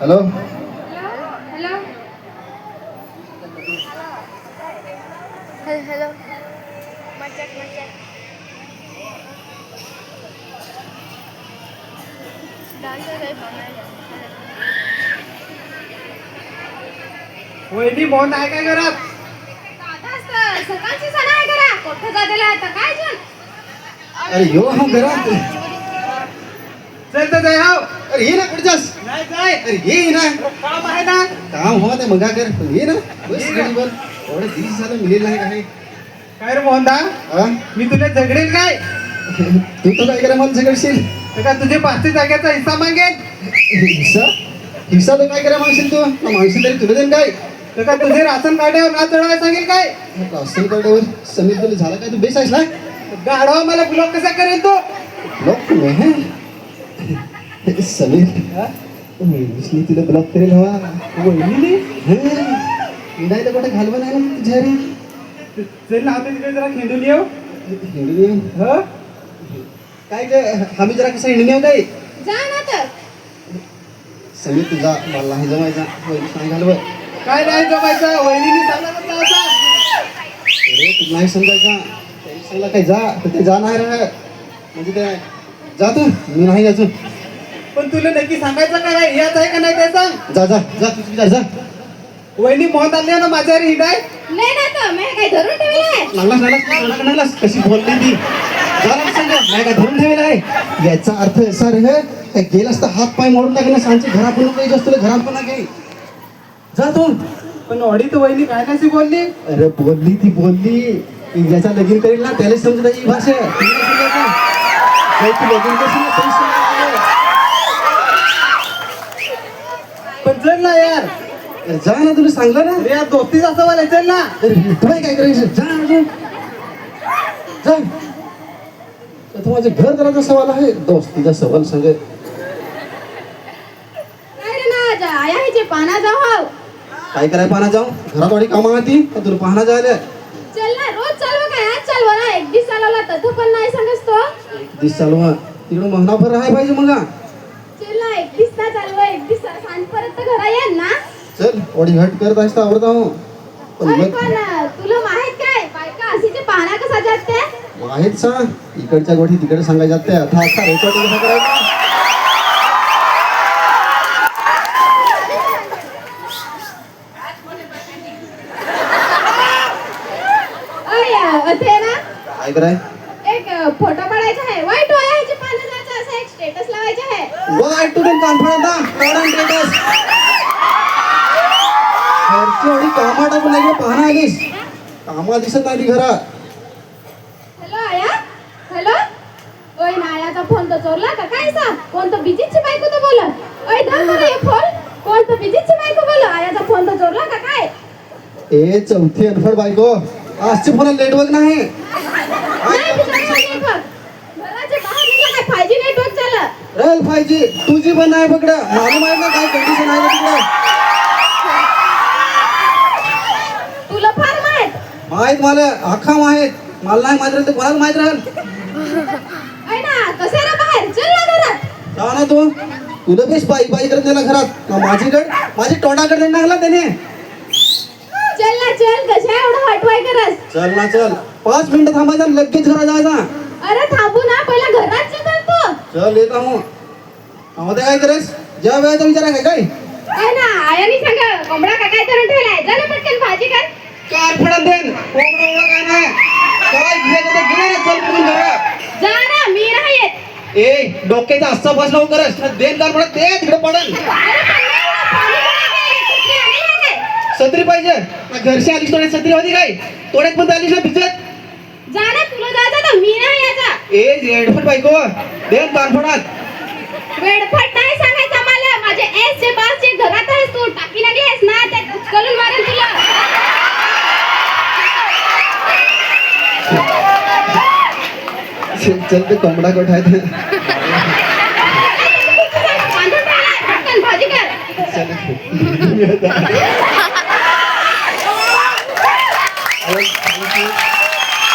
Hello hello hello मजाक मजाक वहिनी मोहन आहे काय घरात? सकाळची सणा आहे करा कोठं जातेला आता काय जण अरे यो हा घरात. चल तर जाय हो. अरे ये ना कुठे जास. नाही जाय. अरे ये ना. काम आहे ना. काम हो ते मगा कर ये ना बस गाडीवर. एवढे दिवस झालं मिळेल नाही काय. काय रे मोहनदा हा मी तुला झगडेल काय? तू तर काय करा मला झगडशील. तर का तुझे 500 जागेचा हिस्सा मागेल? हिस्सा हिस्सा तर काय करा मागशील तू मागशील तरी तुला देईन काय. तर का तुझे राशन कार्डावर ना चढवायला सांगेल काय? राशन कार्डावर समीर तुला झाला काय तू बेस आहेस ना. गाढवा मला ब्लॉक कसा करेल तो? ब्लॉक तुम्ही समीर इंग्लिशने तुला ब्लॉक करेल हवा. वहिनी नाही तर कुठे घालवा नाही ना तुझ्या रे. चल ना आपण तिकडे जरा खेळून येऊ. हिंडून ह काय काय आम्ही जरा कसं हिंडून येऊ काय. जा ना तर समीर तुझा मला नाही जमायचा नाही घालवत. काय नाही जमायचं वहिनीने सांगत होता. अरे तू नाही समजायचा त्यांनी सांगला काय जा तर ते जा नाही राहत म्हणजे ते जा तू मी नाही यायचो. पण तुला नक्की सांगायचं काय याच आहे का नाही ते सांग. जा जा जा तू विचार जा. वहिनी मोहन आले ना माझ्या घरी हिंडाय. नाही ना तर मी काय धरून ठेवलंय लागलास कशी बोलली ती. जा ना सांग नाही काय धरून ठेवलेला आहे. याचा अर्थ असा रे काय गेलास तर हात पाय मोडून टाकेल सांगची घरात पण काही जास्त घरात पण नाही जा तू. पण ऑडी तर वहिनी काय नशी बोलली. अरे बोलली ती बोलली ज्याचा लगीन करेल ना त्यालाच समजत ही भाषा. तू लगीन करशील ना तरीच समजेल. पण चल ना यार. अरे जा ना तुला सांगलं ना. अरे यार दोस्तीच असं मला चल ना. अरे तुला काय करायचं जा ना तू. जा तर माझं घर करायचा सवाल आहे दोस्तीचा सवाल सांगत. काय रे ना जा आया हिचे पाना जाऊ हाव काय करायला पाहणा जाऊ घरात वाडी कामा होती तुला पाहणा जायला. चल ना रोज चालवा काय आज चालवा ना एक दिवस चालवला तर पण नाही सांगस तो. दिस चालवा तिकडं महिनाभर राहाय पाहिजे मग. चल ना एक दिवस ना चालवा एक दिवस सांज परत तर घरा येईल ना. चल वाडी घट करत असता आवडता हो अरे पण तुला माहित काय बायका अशीचे पाना कसा जाते. आहेत सांग इकडच्या गोष्टी तिकडे सांगायच्या त्या आता आता रेकॉर्डिंग कसं करायचं. असे ना काय कराय एक फोटो काढायचा आहे वाईट वाया ह्याचे पानं जायचं असं एक स्टेटस लावायचं आहे. वाय टू देन कॉन्फिडंट काढून स्टेटस घरची एवढी कामा टाकून नाही पाहणं आलीस कामा दिसत नाही घरात. हॅलो आया हॅलो ओय नायाचा फोन तो चोरला का काय सांग कोणतं बिजीची बायको तो बोलत ओय धर बरं हे फोन कोणतं बिजीची बायको बोल आयाचा फोन तो चोरला का काय. ए चौथी अनफड बायको आजची फोन नेटवर्क नाही. नाही बिचारा नेटवर्क घराच्या बाहेर निघाला काय 5G नेटवर्क चाललं. रेल 5G तुझी पण नाही पकड मालूम आहे ना काय कंडिशन आहे तिकडे. तुला फार माहित मला अख्खा माहित मला नाही माहित राहील तर कोणाला माहित राहील. ऐ ना कसे रे बाहेर चल ना घरात. जा ना तू तुला बेस बाई बाई करत नेला घरात माझीकडे माझी तोंडाकडे नाही त्याने. चल ना चल कशा एवढं हटवाय करस. चल ना चल 5 मिनिटं थांबायचा लगेच घरात जायचा. अरे थांबू ना पहिला घरात चल तू. चल येत आहो आम्हाला काय करायस ज्या वेळेचा विचार आहे काय. ऐ ना आयानी सांग कोंबडा का काय करून ठेवलाय जा ना पटकन भाजी कर. कार फडत देन कोंबडा एवढं काय नाही काय घेत तर घे रे चल पुढून घरात. जा ना मी नाही येत. ए डोक्याचा अस्सा बस लावून करस देन कार फडत दे तिकडे पडन. अरे पण नाही ना, पाणी कुठे आहे? कुठे आहे? नाही आहे. छत्री पाहिजे घरची आलीस थोडी छत्री होती काय थोड्यात पण आलीस ना भिजत. जा ना तुला जायचं तर मी नाही यायचा. ए हेडफोन बायको देन कानफडात. वेडफट नाही सांगायचं मला माझे एस चे बास चे घरात आहेस तू टाकी लागलीस ना ते उचलून मारेल तुला. चल ते कोंबडा कोठा आहे बांधून ठेवलाय, पटकन भाजी कर. चल